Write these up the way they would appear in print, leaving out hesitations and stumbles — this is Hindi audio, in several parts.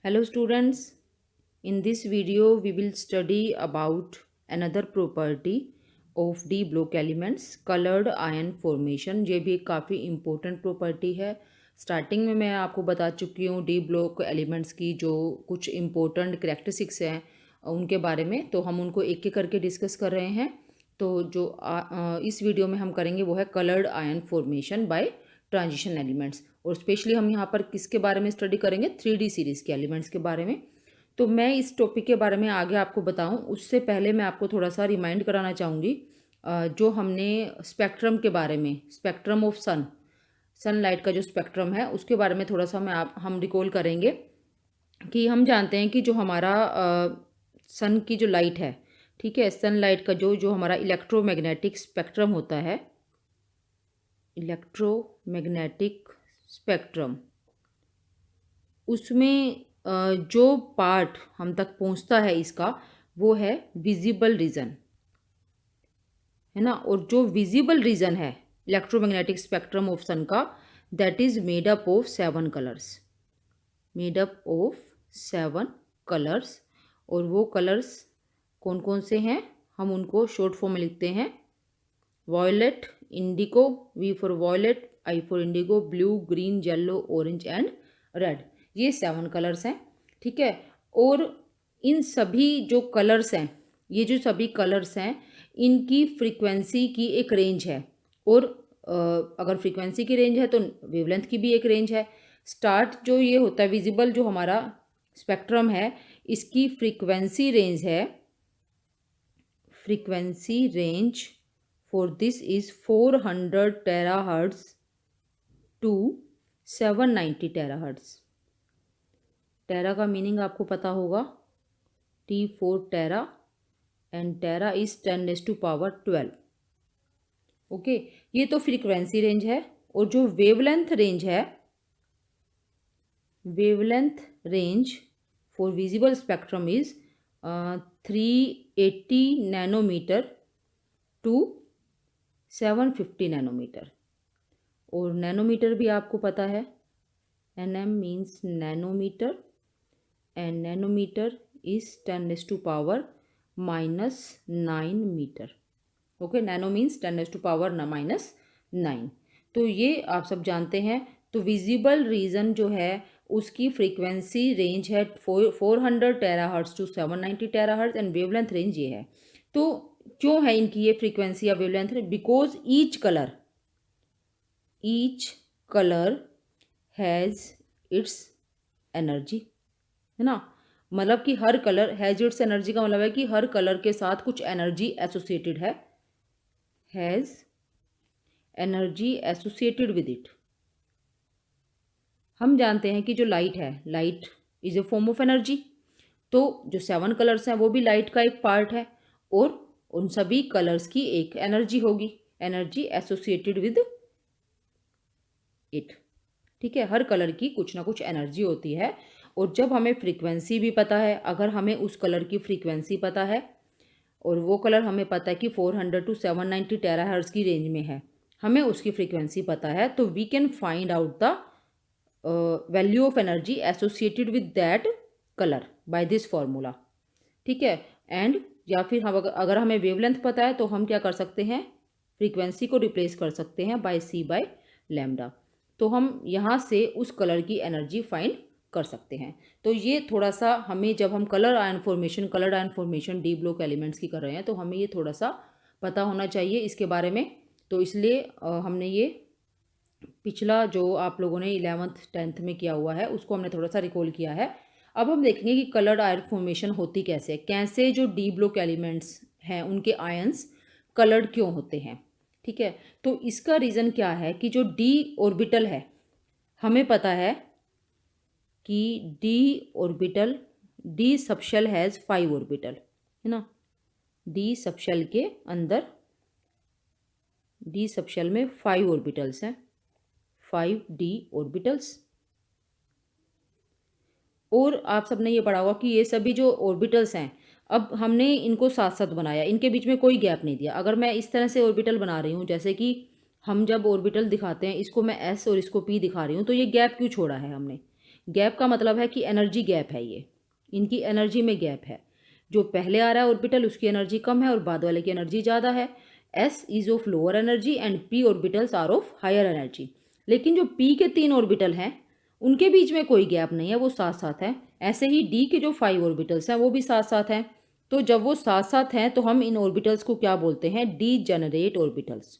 Hello students, in this video we will study about another property of d block elements colored ion formation। ये भी एक काफ़ी important property है। स्टार्टिंग में मैं आपको बता चुकी हूँ डी ब्लॉक एलिमेंट्स की जो कुछ important characteristics हैं उनके बारे में, तो हम उनको एक एक करके डिस्कस कर रहे हैं। तो जो इस वीडियो में हम करेंगे वो है coloured ion formation by transition elements, और स्पेशली हम यहाँ पर किसके बारे में स्टडी करेंगे, 3D सीरीज़ के एलिमेंट्स के बारे में। तो मैं इस टॉपिक के बारे में आगे आपको बताऊं उससे पहले मैं आपको थोड़ा सा रिमाइंड कराना चाहूँगी जो हमने स्पेक्ट्रम के बारे में, स्पेक्ट्रम ऑफ सनलाइट का जो स्पेक्ट्रम है उसके बारे में थोड़ा सा हम रिकॉल करेंगे कि हम जानते हैं कि जो हमारा सन की जो लाइट है, ठीक है, सनलाइट का जो जो हमारा इलेक्ट्रोमैग्नेटिक स्पेक्ट्रम होता है, इलेक्ट्रोमैग्नेटिक स्पेक्ट्रम, उसमें जो पार्ट हम तक पहुंचता है इसका वो है विजिबल रीजन, है ना। और जो विजिबल रीजन है इलेक्ट्रोमैग्नेटिक स्पेक्ट्रम ऑफ सन का, that is made up of 7 colours, made up of 7 colours. और वो कलर्स कौन कौन से हैं, हम उनको शॉर्ट फॉर्म में लिखते हैं violet, indigo, V for violet, I for indigo, blue, green, yellow, orange and red. ये 7 कलर्स हैं, ठीक है। और इन सभी जो कलर्स हैं, ये जो सभी कलर्स हैं, इनकी फ्रीक्वेंसी की एक रेंज है। और अगर फ्रीक्वेंसी की रेंज है तो वेवलेंथ की भी एक रेंज है। स्टार्ट जो ये होता है विजिबल, जो हमारा स्पेक्ट्रम है, इसकी फ्रीक्वेंसी रेंज है, frequency range for this is 400 terahertz to 790 terahertz. Tera का मीनिंग आपको पता होगा, T for tera, and tera is 10⁻12। Okay, ये तो फ्रीक्वेंसी रेंज है। और जो वेवलेंथ रेंज है, wavelength range for visible spectrum is 380 nanometre to 750 nanometre. और नैनोमीटर भी आपको पता है, nm means nanometre, and nanometre is 10⁻⁻9 metre. Okay, nano means 10⁻⁻9। तो ये आप सब जानते हैं। तो विजिबल रीजन जो है उसकी फ्रीक्वेंसी रेंज है 400 terahertz to 790 terahertz, and wavelength range ये है। तो क्यों है इनकी ये फ्रीक्वेंसी या wavelength? Because each colour has its energy, है ना। मतलब कि हर कलर हैज़ इट्स एनर्जी का मतलब है कि हर कलर के साथ कुछ एनर्जी एसोसिएटेड है, has energy associated with it. हम जानते हैं कि जो लाइट है, light is a form of energy. तो जो 7 कलर्स हैं वो भी लाइट का एक पार्ट है, और उन सभी कलर्स की एक एनर्जी होगी, एनर्जी एसोसिएटेड विद इट, ठीक है। हर कलर की कुछ ना कुछ एनर्जी होती है। और जब हमें फ्रीक्वेंसी भी पता है, अगर हमें उस कलर की फ्रीक्वेंसी पता है और वो कलर हमें पता है कि 400 टू 790 टेराहर्ट्ज की रेंज में है, हमें उसकी फ्रीक्वेंसी पता है, तो we can find out the value of energy associated with that colour by this formula, ठीक है। एंड या फिर हम अगर हमें वेवलेंथ पता है तो हम क्या कर सकते हैं, फ्रीक्वेंसी को रिप्लेस कर सकते हैं बाय c बाय लैम्डा। तो हम यहाँ से उस कलर की एनर्जी फाइंड कर सकते हैं। तो ये थोड़ा सा हमें, जब हम coloured ion formation D block elements की कर रहे हैं, तो हमें ये थोड़ा सा पता होना चाहिए इसके बारे में। तो इसलिए हमने ये पिछला जो आप लोगों ने 11th 10th में किया हुआ है उसको हमने थोड़ा सा रिकॉल किया है। अब हम देखेंगे कि कलर्ड आयन फॉर्मेशन होती कैसे, कैसे जो डी ब्लॉक एलिमेंट्स हैं उनके आयंस कलर्ड क्यों होते हैं, ठीक है। तो इसका रीज़न क्या है कि जो डी ऑर्बिटल है, हमें पता है कि डी सबशेल हैज़ 5 ऑर्बिटल, है ना। डी सबशेल के अंदर, डी सबशेल में 5 ऑर्बिटल्स हैं, 5d ऑर्बिटल्स। और आप सबने ये पढ़ा होगा कि ये सभी जो ऑर्बिटल्स हैं, अब हमने इनको साथ साथ बनाया, इनके बीच में कोई गैप नहीं दिया। अगर मैं इस तरह से ऑर्बिटल बना रही हूँ, जैसे कि हम जब ऑर्बिटल दिखाते हैं, इसको मैं s और इसको p दिखा रही हूँ, तो ये गैप क्यों छोड़ा है हमने? गैप का मतलब है कि एनर्जी गैप है, ये इनकी एनर्जी में गैप है। जो पहले आ रहा है ऑर्बिटल उसकी एनर्जी कम है और बाद वाले की एनर्जी ज़्यादा है। S is of lower energy and P orbitals are of higher energy. लेकिन जो पी के 3 ऑर्बिटल हैं उनके बीच में कोई गैप नहीं है, वो साथ साथ हैं। ऐसे ही डी के जो 5 ऑर्बिटल्स हैं वो भी साथ साथ हैं। तो जब वो साथ साथ हैं तो हम इन ऑर्बिटल्स को क्या बोलते हैं? Degenerate orbitals.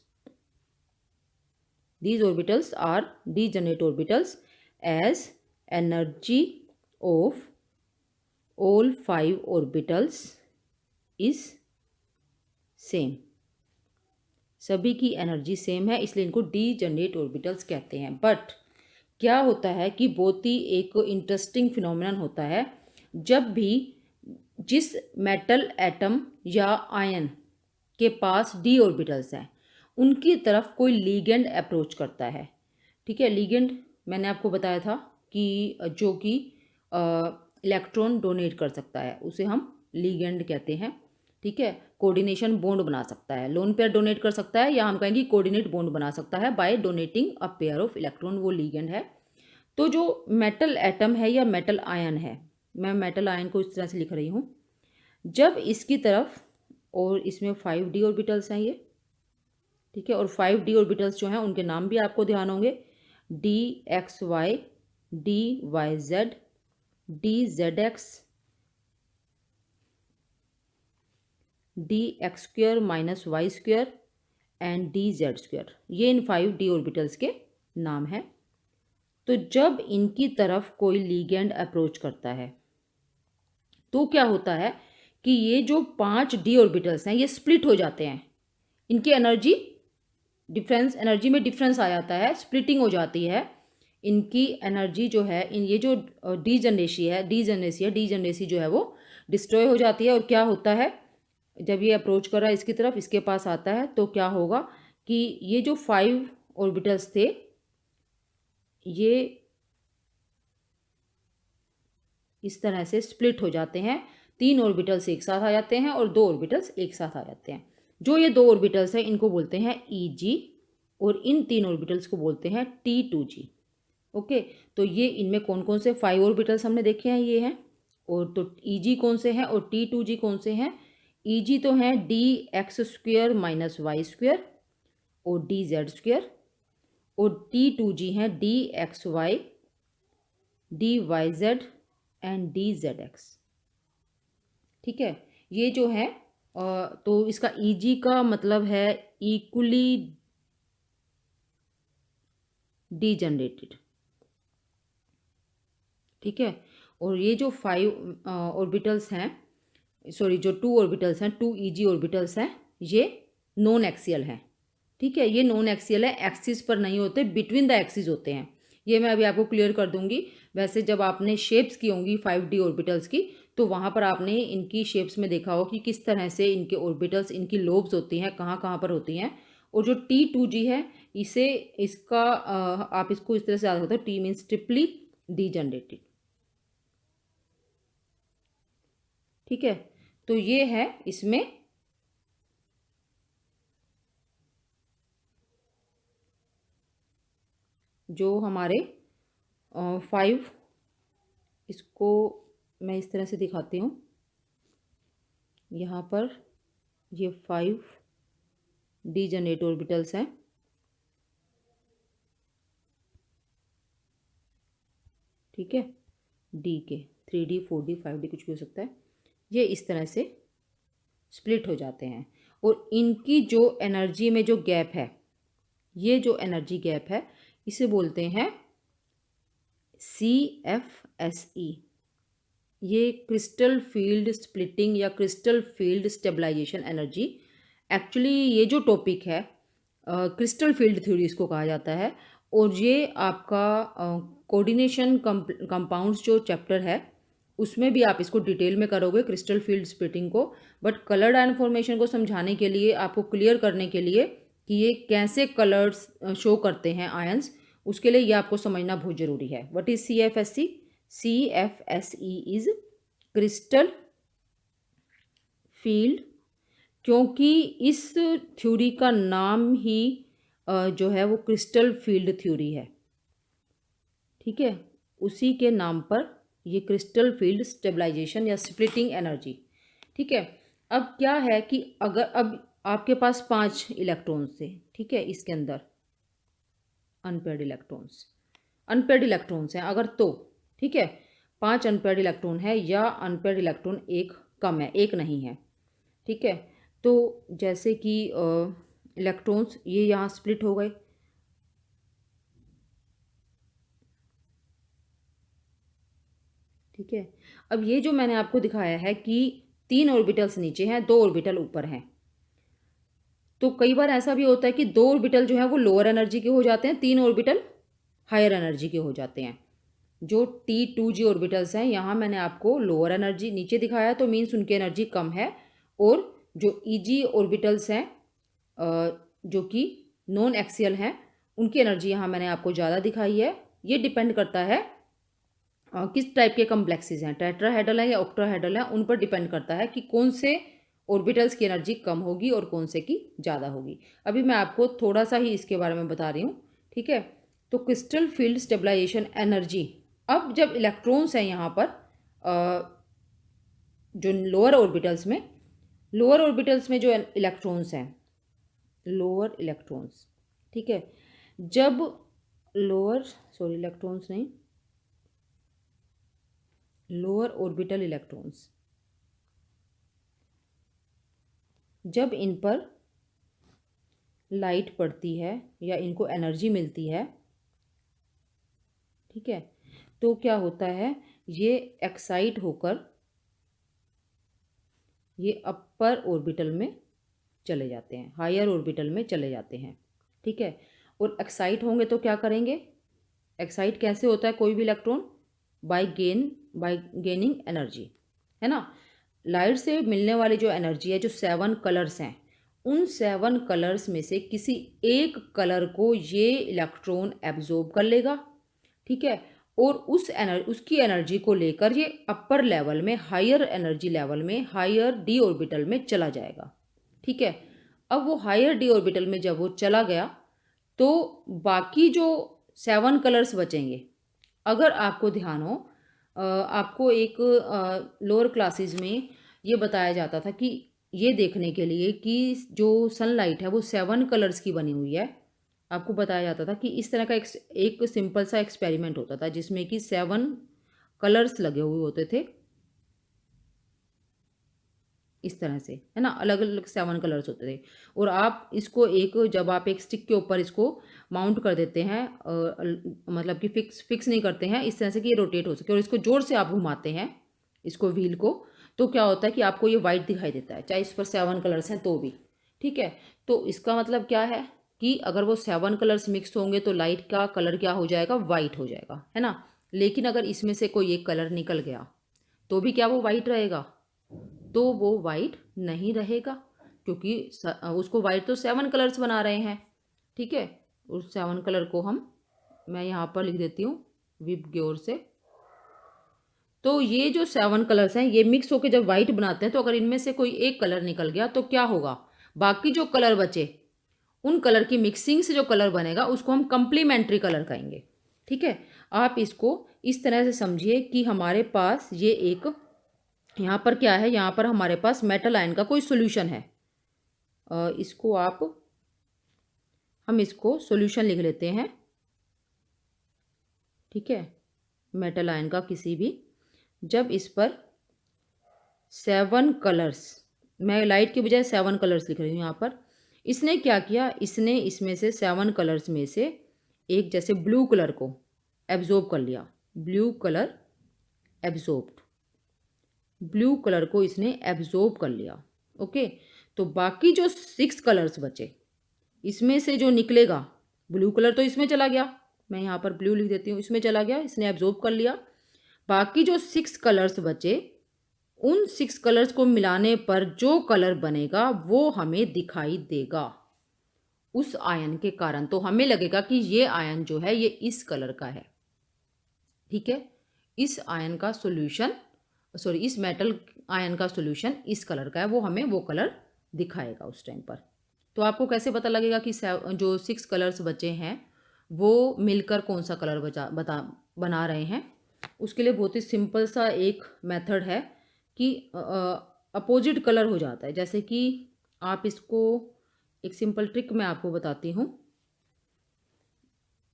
These orbitals are degenerate orbitals as energy of all 5 orbitals is same। सभी की एनर्जी सेम है इसलिए इनको डीजेनरेट ऑर्बिटल्स कहते हैं। बट क्या होता है कि बहुत ही एक इंटरेस्टिंग फिनोमेनन होता है, जब भी जिस मेटल एटम या आयन के पास डी ऑर्बिटल्स हैं उनकी तरफ कोई लीगेंड अप्रोच करता है। ठीक है, लीगेंड मैंने आपको बताया था कि जो कि इलेक्ट्रॉन डोनेट कर सकता है उसे हम लीगेंड कहते हैं। ठीक है, कोऑर्डिनेशन बॉन्ड बना सकता है, लोन पेयर डोनेट कर सकता है या हम कहेंगे कोऑर्डिनेट बॉन्ड बना सकता है by donating a pair of electron, वो लीगेंड है। तो जो मेटल एटम है या मेटल आयन है, मैं मेटल आयन को इस तरह से लिख रही हूँ, जब इसकी तरफ, और इसमें 5d ऑर्बिटल्स हैं ये, ठीक है, और 5d ऑर्बिटल्स जो हैं उनके नाम भी आपको ध्यान होंगे, dxy, dyz, dzx, dx square minus Y square and dz square, ये इन 5d ऑर्बिटल्स के नाम हैं। तो जब इनकी तरफ कोई लीगेंड अप्रोच करता है तो क्या होता है कि ये जो 5d ऑर्बिटल्स हैं ये स्प्लिट हो जाते हैं, इनकी एनर्जी डिफरेंस, एनर्जी में डिफरेंस आ जाता है, स्प्लिटिंग हो जाती है। इनकी एनर्जी जो है, इन ये जो डीजनरेसी जो है वो डिस्ट्रॉय हो जाती है। और क्या होता है, जब ये अप्रोच कर रहा है इसकी तरफ, इसके पास आता है, तो क्या होगा कि ये जो 5 ऑर्बिटल्स थे ये इस तरह से स्प्लिट हो जाते हैं, 3 ऑर्बिटल्स एक साथ आ जाते हैं और 2 ऑर्बिटल्स एक साथ आ जाते हैं। जो ये 2 ऑर्बिटल्स हैं इनको बोलते हैं Eg और इन 3 ऑर्बिटल्स को बोलते हैं T2g। ओके, तो ये इनमें कौन कौन से 5 ऑर्बिटल्स हमने देखे हैं, ये हैं। और तो Eg कौन से हैं और T2g कौन से हैं? Eg तो हैं dx square minus Y square और dz स्क्वेयर, और T2g हैं dxy, dyz एंड dzx। ठीक है, ये जो है तो इसका Eg का मतलब है इक्वली डीजनरेटेड। ठीक है, और ये जो 5 ऑर्बिटल्स हैं, सॉरी जो 2 ऑर्बिटल्स हैं, 2 Eg ऑर्बिटल्स हैं, ये नॉन एक्सियल हैं। ठीक है, ये नॉन एक्सियल है, एक्सिस पर नहीं होते, बिटवीन द एक्सिस होते हैं। ये मैं अभी आपको क्लियर कर दूंगी। वैसे जब आपने शेप्स की होंगी 5d ऑर्बिटल्स की, तो वहाँ पर आपने इनकी शेप्स में देखा हो कि किस तरह से इनके ऑर्बिटल्स, इनकी लोब्स होती हैं, कहाँ कहाँ पर होती हैं। और जो T2g है, इसे इसका आप इसको इस तरह से याद सकते हो, T मीन्स ट्रिपली डीजनरेटेड। ठीक है, तो ये है इसमें जो हमारे 5, इसको मैं इस तरह से दिखाती हूँ। यहाँ पर ये 5 डीजनरेट ऑर्बिटल्स हैं। ठीक है, डी के 3d 4d 5d कुछ भी हो सकता है, ये इस तरह से स्प्लिट हो जाते हैं। और इनकी जो एनर्जी में जो गैप है, ये जो एनर्जी गैप है इसे बोलते हैं CFSE। ये क्रिस्टल फील्ड स्प्लिटिंग या crystal field stabilisation energy. Actually ये जो टॉपिक है क्रिस्टल फील्ड थ्योरी इसको कहा जाता है। और ये आपका कोऑर्डिनेशन कंपाउंड्स जो चैप्टर है उसमें भी आप इसको डिटेल में करोगे, क्रिस्टल फील्ड स्प्लिटिंग को। बट कलर्ड आयन फॉर्मेशन को समझाने के लिए, आपको क्लियर करने के लिए कि ये कैसे कलर्स शो करते हैं आयंस, उसके लिए ये आपको समझना बहुत ज़रूरी है। What is CFSE? CFSE is crystal field, क्योंकि इस थ्योरी का नाम ही जो है वो क्रिस्टल फील्ड थ्योरी है। ठीक है, उसी के नाम पर ये क्रिस्टल फील्ड स्टेबलाइजेशन या स्प्लिटिंग एनर्जी। ठीक है, अब क्या है कि अगर अब आपके पास 5 इलेक्ट्रॉन्स थे, ठीक है, इसके अंदर अनपेयर्ड इलेक्ट्रॉन्स हैं अगर, तो ठीक है, 5 अनपेयर्ड इलेक्ट्रॉन है या अनपेयर्ड इलेक्ट्रॉन एक कम है, एक नहीं है। ठीक है, तो जैसे कि इलेक्ट्रॉन्स ये यहाँ स्प्लिट हो गए। ठीक है, अब ये जो मैंने आपको दिखाया है कि 3 ऑर्बिटल्स नीचे हैं, 2 ऑर्बिटल ऊपर हैं, तो कई बार ऐसा भी होता है कि 2 ऑर्बिटल जो है वो लोअर एनर्जी के हो जाते हैं, 3 ऑर्बिटल हायर एनर्जी के हो जाते हैं। जो T2G ऑर्बिटल्स हैं, यहाँ मैंने आपको लोअर एनर्जी नीचे दिखाया तो मीन्स उनकी एनर्जी कम है, और जो EG ऑर्बिटल्स हैं जो कि नॉन एक्सियल हैं, उनकी एनर्जी यहाँ मैंने आपको ज़्यादा दिखाई है। ये डिपेंड करता है किस टाइप के कम्प्लेक्सेस हैं, टेट्राहेड्रल है या ऑक्टाहेड्रल है, उन पर डिपेंड करता है कि कौन से ऑर्बिटल्स की एनर्जी कम होगी और कौन से की ज़्यादा होगी। अभी मैं आपको थोड़ा सा ही इसके बारे में बता रही हूँ। ठीक है, तो क्रिस्टल फील्ड स्टेबलाइजेशन एनर्जी, अब जब इलेक्ट्रॉन्स हैं यहाँ पर जो लोअर ऑर्बिटल्स में जो इलेक्ट्रॉन्स हैं, लोअर इलेक्ट्रॉन्स, ठीक है, जब लोअर ऑर्बिटल इलेक्ट्रॉन्स, जब इन पर लाइट पड़ती है या इनको एनर्जी मिलती है, ठीक है, तो क्या होता है, ये एक्साइट होकर ये अपर ऑर्बिटल में चले जाते हैं, हायर ऑर्बिटल में चले जाते हैं। ठीक है, और एक्साइट होंगे तो क्या करेंगे, एक्साइट कैसे होता है कोई भी इलेक्ट्रॉन, बाय गेनिंग एनर्जी, है ना। लाइट से मिलने वाली जो एनर्जी है, जो 7 कलर्स हैं, उन 7 कलर्स में से किसी एक कलर को ये इलेक्ट्रॉन एब्जॉर्ब कर लेगा। ठीक है, और उसकी एनर्जी को लेकर ये अपर लेवल में, हायर एनर्जी लेवल में, हायर डी ऑर्बिटल में चला जाएगा। ठीक है, अब वो हायर डी ऑर्बिटल में जब वो चला गया तो बाकी जो 7 कलर्स बचेंगे, अगर आपको ध्यान हो, आपको एक लोअर क्लासेस में ये बताया जाता था कि ये देखने के लिए कि जो सनलाइट है वो 7 कलर्स की बनी हुई है, आपको बताया जाता था कि इस तरह का एक सिंपल सा एक्सपेरिमेंट होता था जिसमें कि 7 कलर्स लगे हुए होते थे, इस तरह से, है ना, अलग अलग 7 कलर्स होते थे। और आप इसको जब आप एक स्टिक के ऊपर इसको माउंट कर देते हैं, मतलब कि फिक्स नहीं करते हैं इस तरह से कि ये रोटेट हो सके, और इसको जोर से आप घुमाते हैं इसको, व्हील को, तो क्या होता है कि आपको ये वाइट दिखाई देता है, चाहे इस पर 7 कलर्स हैं तो भी। ठीक है, तो इसका मतलब क्या है कि अगर वो 7 कलर्स मिक्स होंगे तो लाइट का कलर क्या हो जाएगा, वाइट हो जाएगा, है ना। लेकिन अगर इसमें से कोई एक कलर निकल गया तो भी क्या वो वाइट रहेगा, तो वो वाइट नहीं रहेगा, क्योंकि उसको वाइट तो 7 कलर्स बना रहे हैं। ठीक है, उस 7 कलर को मैं यहाँ पर लिख देती हूँ विप ग्योर से। तो ये जो 7 कलर्स हैं ये मिक्स होकर जब वाइट बनाते हैं, तो अगर इनमें से कोई एक कलर निकल गया तो क्या होगा, बाकी जो कलर बचे उन कलर की मिक्सिंग से जो कलर बनेगा उसको हम कंप्लीमेंट्री कलर कहेंगे। ठीक है, आप इसको इस तरह से समझिए कि हमारे पास ये एक, यहाँ पर क्या है, यहाँ पर हमारे पास मेटल आयन का कोई सॉल्यूशन है, हम इसको सॉल्यूशन लिख लेते हैं। ठीक है, मेटल आयन का किसी भी, जब इस पर 7 कलर्स, मैं लाइट की बजाय 7 कलर्स लिख रही हूँ यहाँ पर, इसने क्या किया, इसने इसमें से 7 कलर्स में से एक, जैसे ब्लू कलर को एब्जॉर्ब कर लिया, blue colour absorbed, blue colour को इसने एब्जॉर्ब कर लिया। ओके, तो बाकी जो 6 कलर्स बचे, इसमें से जो निकलेगा, ब्लू कलर तो इसमें चला गया, मैं यहाँ पर ब्लू लिख देती हूँ, इसमें चला गया, इसने एब्जॉर्ब कर लिया। बाकी जो 6 कलर्स बचे, उन 6 कलर्स को मिलाने पर जो कलर बनेगा वो हमें दिखाई देगा उस आयन के कारण, तो हमें लगेगा कि ये आयन जो है ये इस कलर का है। ठीक है, इस आयन का सॉल्यूशन, इस मेटल आयन का सॉल्यूशन इस कलर का है, वो हमें वो कलर दिखाएगा उस टाइम पर। तो आपको कैसे पता लगेगा कि जो 6 कलर्स बचे हैं वो मिलकर कौन सा कलर बना रहे हैं। उसके लिए बहुत ही सिंपल सा एक मेथड है कि अपोजिट कलर हो जाता है। जैसे कि आप इसको एक सिंपल ट्रिक मैं आपको बताती हूँ,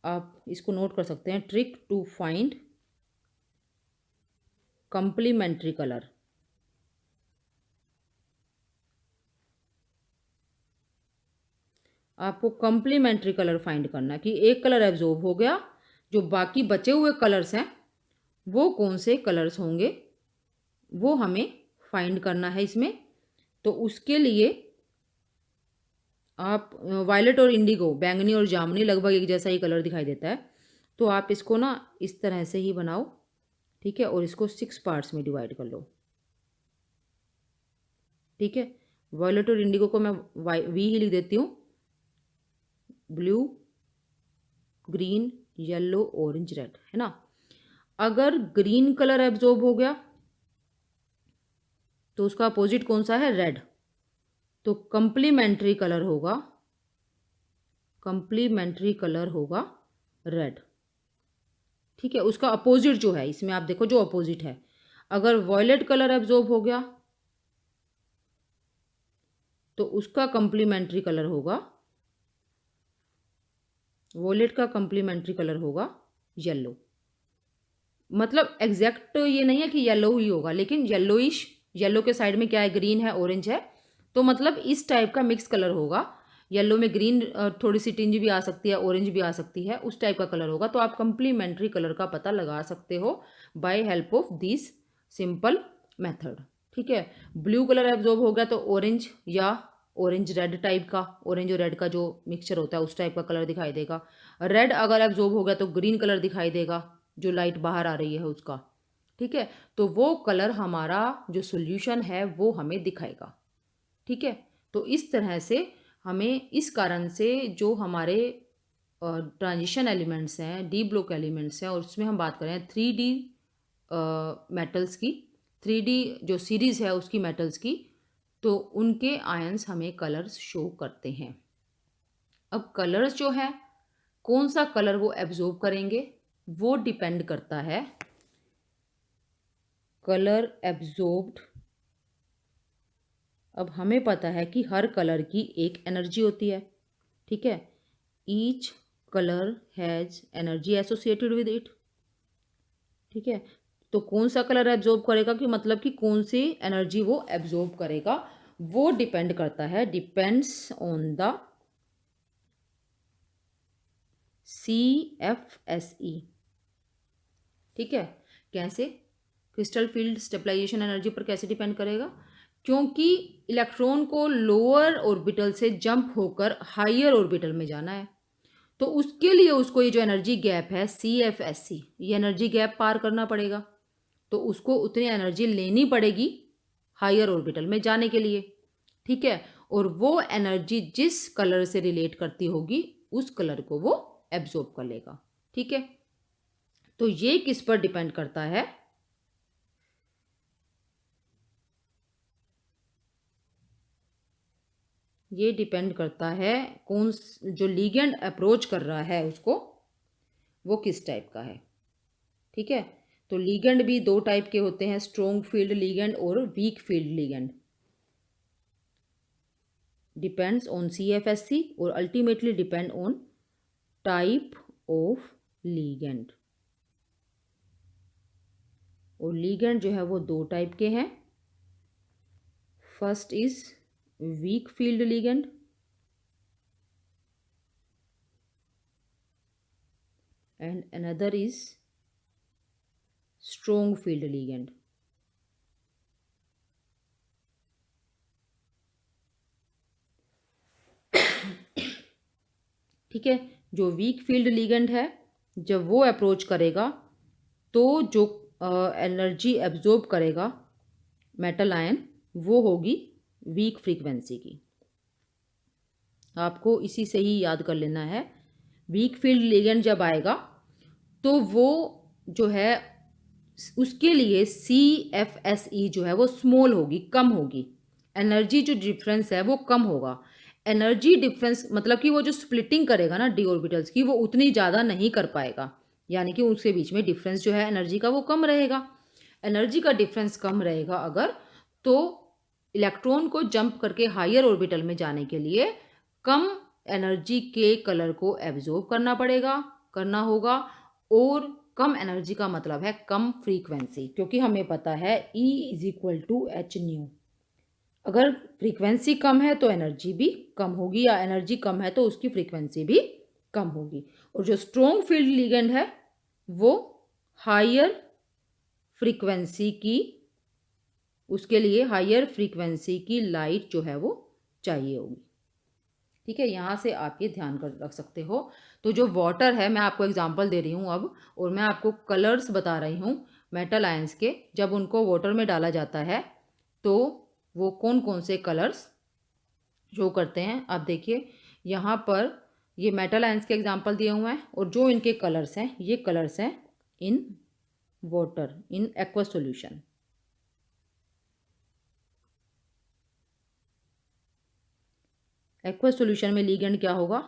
आप इसको नोट कर सकते हैं। Trick to find complementary colour. आपको कंप्लीमेंट्री कलर फाइंड करना कि एक कलर एब्जॉर्ब हो गया, जो बाकी बचे हुए कलर्स हैं वो कौन से कलर्स होंगे वो हमें फाइंड करना है इसमें। तो उसके लिए आप वायलेट और इंडिगो, बैंगनी और जामुनी लगभग एक जैसा ही कलर दिखाई देता है, तो आप इसको ना इस तरह से ही बनाओ, ठीक है, और इसको 6 पार्ट्स में डिवाइड कर लो, ठीक है। वायलेट और इंडिगो को मैं वी ही लिख देती हूँ, blue, green, yellow, orange, red, है ना। अगर ग्रीन कलर एब्जॉर्ब हो गया तो उसका अपोजिट कौन सा है, रेड। तो कंप्लीमेंट्री कलर होगा रेड, ठीक है। उसका अपोजिट जो है इसमें आप देखो, जो अपोजिट है, अगर वॉयलेट कलर एब्जॉर्ब हो गया तो उसका कंप्लीमेंट्री कलर होगा, वॉयलेट का कंप्लीमेंट्री कलर होगा येलो। मतलब एग्जैक्ट ये नहीं है कि येलो ही होगा, लेकिन येलोइश, येलो के साइड में क्या है, ग्रीन है, ऑरेंज है, तो मतलब इस टाइप का मिक्स कलर होगा। येलो में ग्रीन थोड़ी सी टिंज भी आ सकती है, ऑरेंज भी आ सकती है, उस टाइप का कलर होगा। तो आप कंप्लीमेंट्री कलर का पता लगा सकते हो by help of this simple method, ठीक है। ब्लू कलर एब्जॉर्ब हो गया तो ऑरेंज या ऑरेंज रेड टाइप का, ऑरेंज और रेड का जो मिक्सचर होता है उस टाइप का कलर दिखाई देगा। रेड अगर एब्जॉर्ब हो गया तो ग्रीन कलर दिखाई देगा, जो लाइट बाहर आ रही है उसका, ठीक है। तो वो कलर हमारा जो सोल्यूशन है वो हमें दिखाएगा, ठीक है। तो इस तरह से हमें, इस कारण से जो हमारे ट्रांजिशन एलिमेंट्स हैं, डी ब्लॉक एलिमेंट्स हैं, और उसमें हम बात करें 3D मेटल्स की, 3D जो सीरीज़ है उसकी मेटल्स की, तो उनके आयंस हमें कलर्स शो करते हैं। अब कलर्स जो है, कौन सा कलर वो एब्जॉर्ब करेंगे वो डिपेंड करता है। कलर एब्जॉर्ब्ड, अब हमें पता है कि हर कलर की एक एनर्जी होती है, ठीक है। Each colour has energy associated with it, ठीक है। तो कौन सा कलर एब्जॉर्ब करेगा, कि मतलब कि कौन सी एनर्जी वो एब्जॉर्ब करेगा, वो डिपेंड करता है, डिपेंड्स ऑन द CFSE, ठीक है। कैसे, क्रिस्टल फील्ड स्टेबलाइजेशन एनर्जी पर कैसे डिपेंड करेगा, क्योंकि इलेक्ट्रॉन को लोअर ऑर्बिटल से जंप होकर हायर ऑर्बिटल में जाना है, तो उसके लिए उसको ये जो एनर्जी गैप है CFSE, ये एनर्जी गैप पार करना पड़ेगा। तो उसको उतनी एनर्जी लेनी पड़ेगी हायर ऑर्बिटल में जाने के लिए, ठीक है। और वो एनर्जी जिस कलर से रिलेट करती होगी उस कलर को वो एब्जॉर्ब कर लेगा, ठीक है। तो ये किस पर डिपेंड करता है, ये डिपेंड करता है कौन जो लीगेंड अप्रोच कर रहा है उसको, वो किस टाइप का है, ठीक है। तो लीगेंड भी दो टाइप के होते हैं, स्ट्रॉन्ग फील्ड लीगेंड और weak field ligand. Depends on CFSE और ultimately depend on type of ligand. और लीगेंड जो है वो दो टाइप के हैं। First is weak field ligand and another is strong field ligand, ठीक है। जो वीक फील्ड लिगेंड है, जब वो अप्रोच करेगा तो जो एनर्जी एब्जॉर्ब करेगा मेटल आयन, वो होगी वीक फ्रीक्वेंसी की। आपको इसी से ही याद कर लेना है। वीक फील्ड लिगेंड जब आएगा तो वो जो है उसके लिए CFSE जो है वो स्मॉल होगी, कम होगी, एनर्जी जो डिफरेंस है वो कम होगा। एनर्जी डिफरेंस मतलब कि वो जो स्प्लिटिंग करेगा ना डी ऑर्बिटल्स की, वो उतनी ज़्यादा नहीं कर पाएगा, यानी कि उसके बीच में डिफरेंस जो है एनर्जी का वो कम रहेगा। एनर्जी का डिफरेंस कम रहेगा अगर, तो इलेक्ट्रॉन को जंप करके हायर ऑर्बिटल में जाने के लिए कम एनर्जी के कलर को एब्जॉर्ब करना होगा। और कम एनर्जी का मतलब है कम फ्रीक्वेंसी, क्योंकि हमें पता है E is equal to H nu. अगर फ्रीक्वेंसी कम है तो एनर्जी भी कम होगी, या एनर्जी कम है तो उसकी फ्रीक्वेंसी भी कम होगी। और जो स्ट्रॉन्ग फील्ड लिगेंड है वो हायर फ्रीक्वेंसी की, उसके लिए हायर फ्रीक्वेंसी की लाइट जो है वो चाहिए होगी। ठीक है, यहाँ से आप ये ध्यान कर रख सकते हो। तो जो वाटर है, मैं आपको एग्जांपल दे रही हूँ अब, और मैं आपको कलर्स बता रही हूँ मेटल आयंस के। जब उनको वाटर में डाला जाता है तो वो कौन कौन से कलर्स शो करते हैं। आप देखिए यहाँ पर ये मेटल आयंस के एग्जांपल दिए हुए हैं, और जो इनके कलर्स हैं, ये कलर्स हैं in water in aqua solution. Aqua solution में लिगेंड क्या होगा?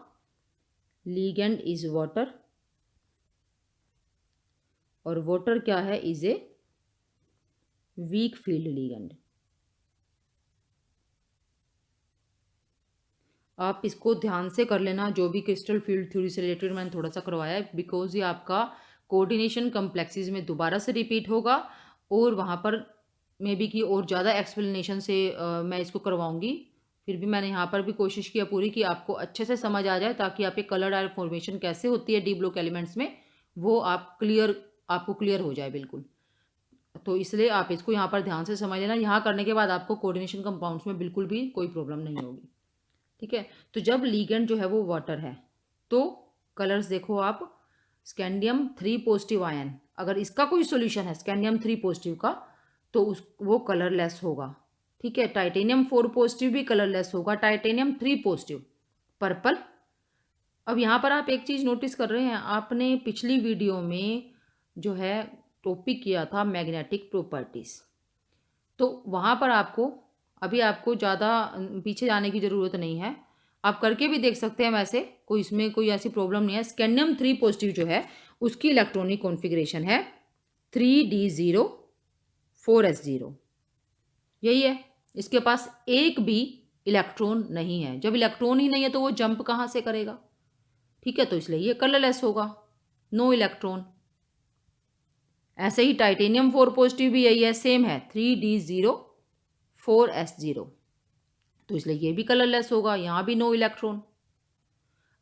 लिगेंड इज वाटर, और वाटर क्या है? Is a weak field ligand. आप इसको ध्यान से कर लेना, जो भी क्रिस्टल फील्ड थ्योरी से रिलेटेड मैंने थोड़ा सा करवाया है, बिकॉज ये आपका कोऑर्डिनेशन कॉम्प्लेक्सेस में दोबारा से रिपीट होगा, और वहाँ पर मे बी की और ज़्यादा एक्सप्लेनेशन से मैं इसको करवाऊँगी। फिर भी मैंने यहाँ पर भी कोशिश किया पूरी कि आपको अच्छे से समझ आ जाए, ताकि आप ये कलर डायल फॉर्मेशन कैसे होती है डी ब्लॉक एलिमेंट्स में, वो आपको क्लियर हो जाए बिल्कुल। तो इसलिए आप इसको यहाँ पर ध्यान से समझ लेना। यहाँ करने के बाद आपको कोऑर्डिनेशन कंपाउंड्स में बिल्कुल भी कोई प्रॉब्लम नहीं होगी। ठीक है, तो जब लिगेंड जो है वो वाटर है तो कलर्स देखो आप, स्कैंडियम 3 पॉजिटिव आयन, अगर इसका कोई सॉल्यूशन है स्कैंडियम 3 पॉजिटिव का, तो वो कलरलेस होगा। ठीक है, टाइटेनियम 4 पॉजिटिव भी कलरलेस होगा, टाइटेनियम 3 पॉजिटिव पर्पल। अब यहाँ पर आप एक चीज़ नोटिस कर रहे हैं, आपने पिछली वीडियो में जो है टॉपिक किया था मैग्नेटिक प्रॉपर्टीज़, तो वहाँ पर आपको ज़्यादा पीछे जाने की ज़रूरत नहीं है, आप करके भी देख सकते हैं। वैसे इसमें कोई ऐसी प्रॉब्लम नहीं है। स्कैंडियम 3 पॉजिटिव जो है उसकी इलेक्ट्रॉनिक कॉन्फ़िगरेशन है 3d0 4s0, यही है। इसके पास एक भी इलेक्ट्रॉन नहीं है। जब इलेक्ट्रॉन ही नहीं है तो वो जंप कहाँ से करेगा? ठीक है, तो इसलिए ये कलरलेस होगा, नो इलेक्ट्रॉन। ऐसे ही टाइटेनियम 4 पॉजिटिव भी यही है, सेम है 3d0 4s0, तो इसलिए ये भी कलरलेस होगा, यहाँ भी नो इलेक्ट्रॉन।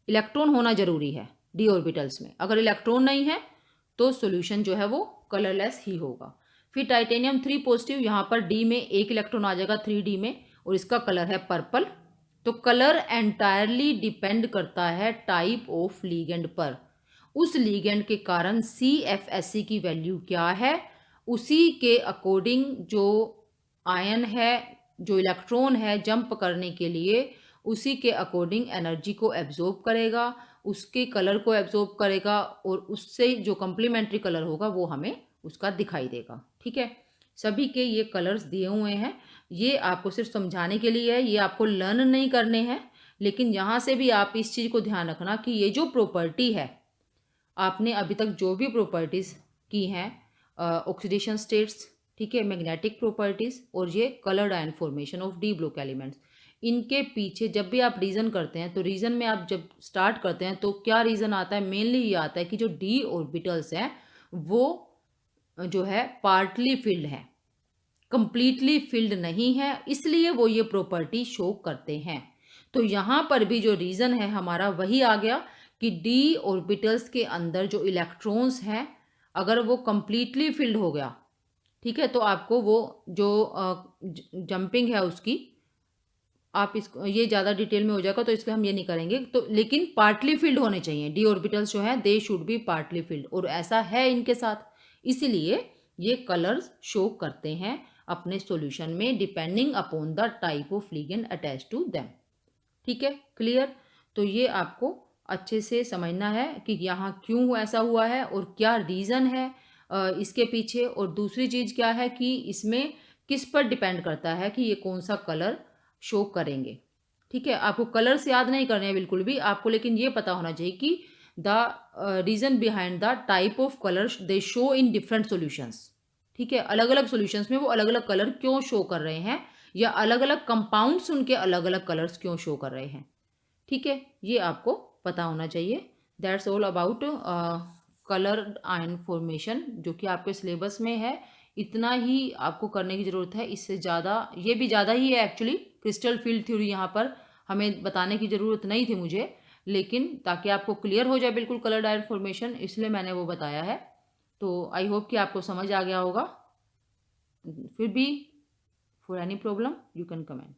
इलेक्ट्रॉन होना जरूरी है डी ऑर्बिटल्स में, अगर इलेक्ट्रॉन नहीं है तो सॉल्यूशन जो है वो कलरलेस ही होगा। फिर टाइटेनियम 3 पॉजिटिव, यहाँ पर डी में एक इलेक्ट्रॉन आ जाएगा 3d में, और इसका कलर है पर्पल। तो कलर एंटायरली डिपेंड करता है टाइप ऑफ लीगेंड पर। उस लीगेंड के कारण CFSE की वैल्यू क्या है, उसी के अकॉर्डिंग जो आयन है, जो इलेक्ट्रॉन है जंप करने के लिए, उसी के अकॉर्डिंग एनर्जी को एब्जॉर्ब करेगा, उसके कलर को एब्जॉर्ब करेगा, और उससे जो कम्प्लीमेंट्री कलर होगा वो हमें उसका दिखाई देगा। ठीक है, सभी के ये कलर्स दिए हुए हैं, ये आपको सिर्फ समझाने के लिए है, ये आपको लर्न नहीं करने हैं। लेकिन यहाँ से भी आप इस चीज़ को ध्यान रखना कि ये जो प्रॉपर्टी है, आपने अभी तक जो भी प्रॉपर्टीज़ की हैं, ऑक्सीडेशन स्टेट्स, ठीक है, मैग्नेटिक प्रॉपर्टीज़, और ये coloured ion formation of D block elements, इनके पीछे जब भी आप रीज़न करते हैं, तो रीज़न में आप जब स्टार्ट करते हैं तो क्या रीज़न आता है? मेनली ये आता है कि जो डी ऑर्बिटल्स हैं वो जो है पार्टली फिल्ड है, कंप्लीटली फिल्ड नहीं है, इसलिए वो ये प्रॉपर्टी शो करते हैं। तो यहाँ पर भी जो रीज़न है हमारा वही आ गया कि डी ऑर्बिटल्स के अंदर जो इलेक्ट्रॉन्स हैं, अगर वो कंप्लीटली फिल्ड हो गया, ठीक है, तो आपको वो जो जंपिंग है उसकी, आप इसको ये ज़्यादा डिटेल में हो जाएगा तो इसलिए हम ये नहीं करेंगे। तो लेकिन पार्टली फिल्ड होने चाहिए डी ऑर्बिटल्स जो है, they should be partly field, और ऐसा है इनके साथ, इसीलिए ये कलर्स शो करते हैं अपने सॉल्यूशन में depending upon the type of ligand attach to them. ठीक है, क्लियर? तो ये आपको अच्छे से समझना है कि यहाँ क्यों ऐसा हुआ है और क्या रीज़न है इसके पीछे, और दूसरी चीज़ क्या है कि इसमें किस पर डिपेंड करता है कि ये कौन सा कलर शो करेंगे। ठीक है, आपको कलर्स याद नहीं करने हैं बिल्कुल भी आपको, लेकिन ये पता होना चाहिए कि the reason behind the type of colours they show in different solutions. ठीक है, अलग-अलग सॉल्यूशंस में वो अलग-अलग कलर क्यों शो कर रहे हैं, या अलग-अलग कंपाउंड्स उनके अलग-अलग कलर्स क्यों शो कर रहे हैं। ठीक है, ये आपको पता होना चाहिए। That's all about colour ion formation, जो कि आपके सिलेबस में है। इतना ही आपको करने की ज़रूरत है, इससे ज़्यादा ये भी ज़्यादा ही है एक्चुअली। क्रिस्टल फील्ड थ्योरी यहाँ पर हमें बताने की ज़रूरत नहीं थी मुझे, लेकिन ताकि आपको क्लियर हो जाए बिल्कुल कलर आयन फॉर्मेशन, इसलिए मैंने वो बताया है। तो आई होप कि आपको समझ आ गया होगा। फिर भी for any problem you can comment.